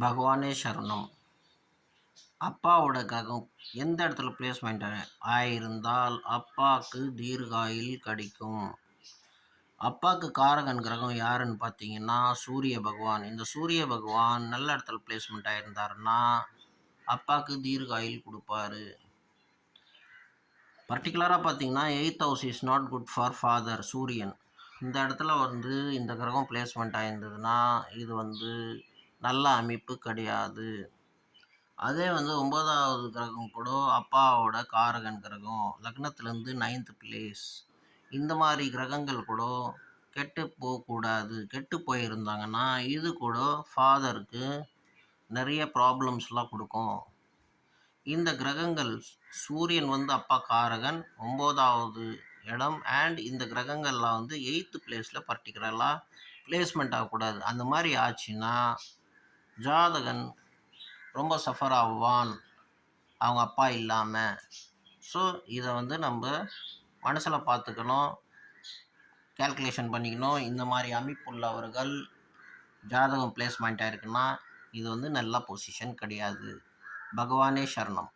பகவானே சரணம். அப்பாவோட கிரகம் எந்த இடத்துல பிளேஸ்மெண்ட் ஆயிருந்தால் அப்பாவுக்கு தீர்காயுள் கிடைக்கும். அப்பாவுக்கு காரகன் கிரகம் யாருன்னு பார்த்தீங்கன்னா சூரிய பகவான். இந்த சூரிய பகவான் நல்ல இடத்துல பிளேஸ்மெண்ட் ஆயிருந்தாருன்னா அப்பாவுக்கு தீர்காயுள் கொடுப்பாரு. பர்டிகுலராக பார்த்தீங்கன்னா 8th house is not good for father சூரியன். இந்த இடத்துல இந்த கிரகம் பிளேஸ்மெண்ட் ஆயிருந்ததுன்னா இது நல்ல அமைப்பு கிடையாது. அதே 9வது கிரகம் கூட அப்பாவோட காரகன் கிரகம், லக்னத்துலேருந்து 9th பிளேஸ். இந்த மாதிரி கிரகங்கள் கூட கெட்டு போகக்கூடாது. கெட்டு போயிருந்தாங்கன்னா இது கூட ஃபாதருக்கு நிறைய ப்ராப்ளம்ஸ்லாம் கொடுக்கும். இந்த கிரகங்கள் சூரியன் அப்பா காரகன் 9வது இடம் அண்ட் இந்த கிரகங்கள்லாம் 8th பிளேஸில் பர்டிகுலராக பிளேஸ்மெண்ட் ஆகக்கூடாது. அந்த மாதிரி ஆச்சுன்னா ஜாதகன் ரொம்ப சஃபர் ஆவான் அவங்க அப்பா இல்லாமல். ஸோ இதை நம்ம மனசில் பார்த்துக்கணும், கேல்குலேஷன் பண்ணிக்கணும். இந்த மாதிரி அமைப்புள்ளவர்கள் ஜாதகம் பிளேஸ்மெண்ட் ஆயிருக்குன்னா இது நல்ல பொசிஷன் கிடையாது. பகவானே சரணம்.